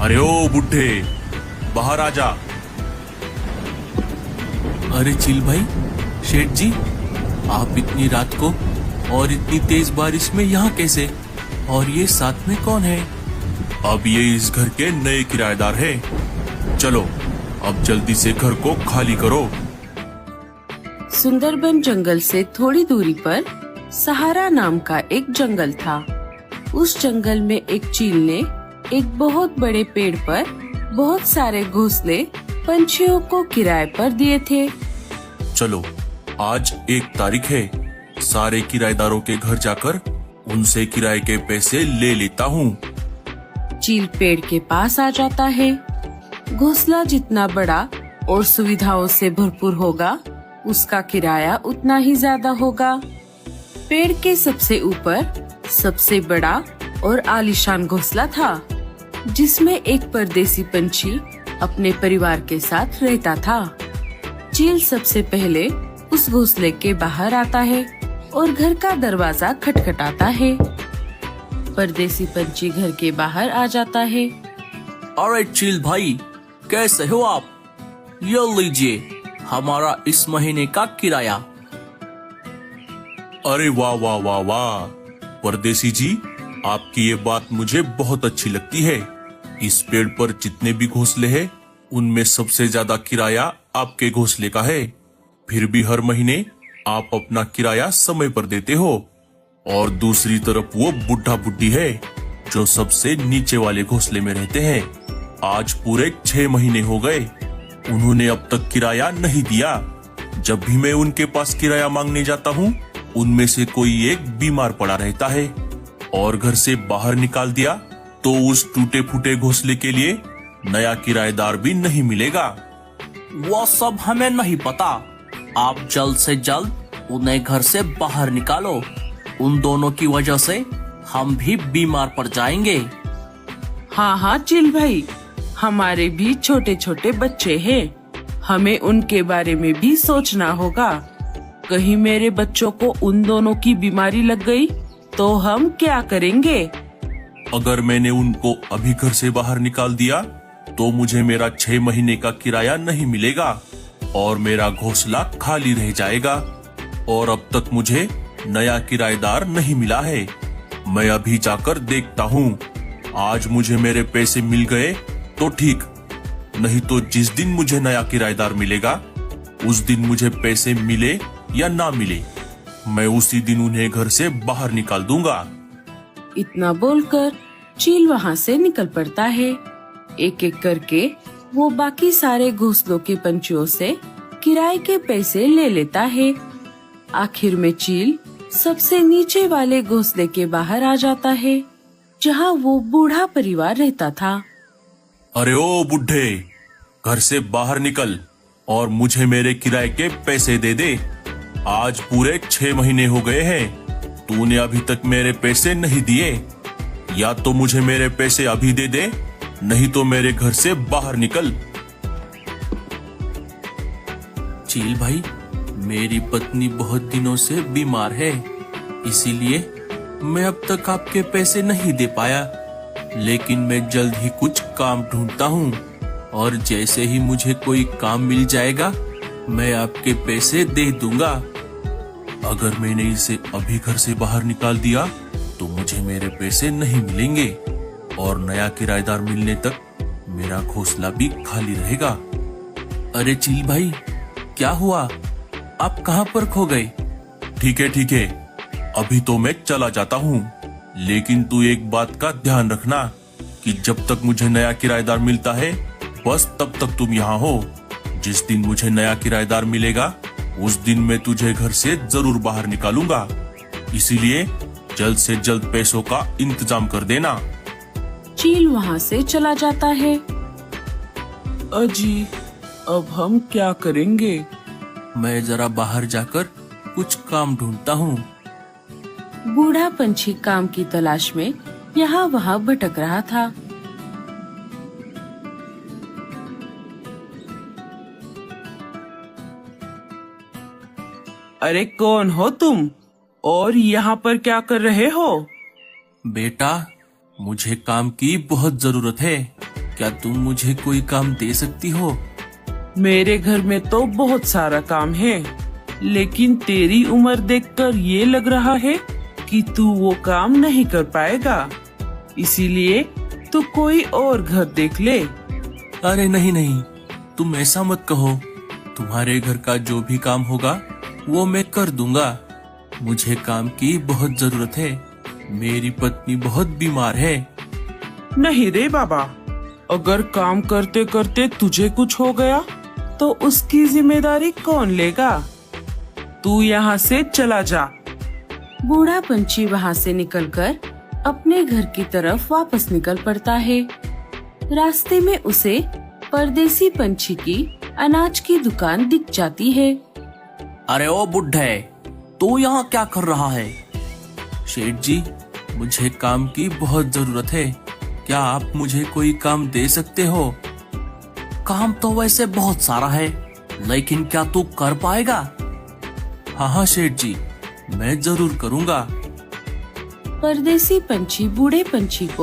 अरे ओ बुड्ढे, बाहर आ जा। अरे चिल भाई, शेठ जी, आप इतनी रात को और इतनी तेज बारिश में यहाँ कैसे? और ये साथ में कौन है? अब ये इस घर के नए किराएदार हैं। चलो अब जल्दी से घर को खाली करो। सुंदरबन जंगल से थोड़ी दूरी पर सहारा नाम का एक जंगल था। उस जंगल में एक चील ने एक बहुत बड़े पेड़ पर बहुत सारे घोंसले पंछियों को किराए पर दिए थे। चलो आज 1 तारीख है, सारे किराएदारों के घर जाकर उनसे किराए के पैसे ले लेता हूँ। चील पेड़ के पास आ जाता है। घोंसला जितना बड़ा और सुविधाओं से भरपूर होगा, उसका किराया उतना ही ज्यादा होगा। पेड़ के सबसे ऊपर सबसे बड़ा और आलीशान घोंसला था, जिसमें एक परदेसी पंछी अपने परिवार के साथ रहता था। चील सबसे पहले उस घोंसले के बाहर आता है और घर का दरवाजा खटखटाता है। परदेसी पंछी घर के बाहर आ जाता है। अरे चिल भाई, कैसे हो आप? ये लीजिए हमारा इस महीने का किराया। अरे वाह वाह वाह वाह, परदेसी जी, आपकी ये बात मुझे बहुत अच्छी लगती है। इस पेड़ पर जितने भी घोंसले हैं, उनमें सबसे ज्यादा किराया आपके घोंसले का है। फिर भी हर महीने आप अपना किराया समय पर देते हो। और दूसरी तरफ वो बुढ़ा बुड्ढी है जो सबसे नीचे वाले घोंसले में रहते हैं। आज पूरे 6 महीने हो गए, उन्होंने अब तक किराया नहीं दिया। जब भी मैं उनके पास किराया मांगने जाता हूँ, उनमें से कोई एक बीमार पड़ा रहता है और घर से बाहर निकाल दिया तो उस टूटे फूटे घोंसले के लिए नया किराएदार भी नहीं मिलेगा। वो सब हमें नहीं पता। आप जल्द से जल्द उन्हें घर से बाहर निकालो। उन दोनों की वजह से हम भी बीमार पड़ जाएंगे। हाँ हाँ चिल भाई, हमारे भी छोटे छोटे बच्चे हैं, हमें उनके बारे में भी सोचना होगा। कहीं मेरे बच्चों को उन दोनों की बीमारी लग गई तो हम क्या करेंगे? अगर मैंने उनको अभी घर से बाहर निकाल दिया तो मुझे मेरा 6 महीने का किराया नहीं मिलेगा और मेरा घोंसला खाली रह जाएगा। और अब तक मुझे नया किराएदार नहीं मिला है। मैं अभी जाकर देखता हूँ। आज मुझे मेरे पैसे मिल गए तो ठीक, नहीं तो जिस दिन मुझे नया किराएदार मिलेगा, उस दिन मुझे पैसे मिले या ना मिले, मैं उसी दिन उन्हें घर से बाहर निकाल दूंगा। इतना बोलकर चील वहाँ से निकल पड़ता है। एक एक करके वो बाकी सारे घोंसलों के पंछियों से किराए के पैसे ले लेता है। आखिर में चील सबसे नीचे वाले घोंसले के बाहर आ जाता है, जहाँ वो बूढ़ा परिवार रहता था। अरे ओ बुड्ढे, घर से बाहर निकल और मुझे मेरे किराए के पैसे दे दे। आज पूरे 6 महीने हो गए हैं, तूने अभी तक मेरे पैसे नहीं दिए। या तो मुझे मेरे पैसे अभी दे दे, नहीं तो मेरे घर से बाहर निकल। चील भाई, मेरी पत्नी बहुत दिनों से बीमार है, इसीलिए मैं अब तक आपके पैसे नहीं दे पाया। लेकिन मैं जल्द ही कुछ काम ढूंढता हूँ और जैसे ही मुझे कोई काम मिल जाएगा, मैं आपके पैसे दे दूंगा। अगर मैंने इसे अभी घर से बाहर निकाल दिया तो मुझे मेरे पैसे नहीं मिलेंगे और नया किराएदार मिलने तक मेरा घोंसला भी खाली रहेगा। अरे चील भाई, क्या हुआ? आप कहाँ पर खो गए? ठीक है, अभी तो मैं चला जाता हूँ, लेकिन तू एक बात का ध्यान रखना कि जब तक मुझे नया किराएदार मिलता है, बस तब तक तुम यहाँ हो। जिस दिन मुझे नया किराएदार मिलेगा, उस दिन मैं तुझे घर से जरूर बाहर निकालूंगा। इसीलिए जल्द से जल्द पैसों का इंतजाम कर देना। चील वहाँ से चला जाता है। अजी, अब हम क्या करेंगे? मैं जरा बाहर जाकर कुछ काम ढूंढता हूँ। बूढ़ा पंछी काम की तलाश में यहाँ वहाँ भटक रहा था। अरे कौन हो तुम और यहाँ पर क्या कर रहे हो? बेटा, मुझे काम की बहुत जरूरत है, क्या तुम मुझे कोई काम दे सकती हो? मेरे घर में तो बहुत सारा काम है, लेकिन तेरी उम्र देखकर ये लग रहा है कि तू वो काम नहीं कर पाएगा, इसीलिए तू कोई और घर देख ले। अरे नहीं नहीं, तुम ऐसा मत कहो। तुम्हारे घर का जो भी काम होगा वो मैं कर दूंगा। मुझे काम की बहुत जरूरत है। मेरी पत्नी बहुत बीमार है। नहीं रे बाबा, अगर काम करते करते तुझे कुछ हो गया तो उसकी जिम्मेदारी कौन लेगा? तू यहाँ से चला जा। बूढ़ा पंछी वहाँ से निकलकर अपने घर की तरफ वापस निकल पड़ता है। रास्ते में उसे परदेसी पंछी की अनाज की दुकान दिख जाती है। अरे ओ बुड्ढे, तू यहाँ क्या कर रहा है? शेठ जी, मुझे काम की बहुत जरूरत है। क्या आप मुझे कोई काम दे सकते हो? काम तो वैसे बहुत सारा है, लेकिन क्या तू कर पाएगा? हाँ हाँ शेठ जी, मैं जरूर करूँगा। परदेसी पंछी बूढ़े पंछी को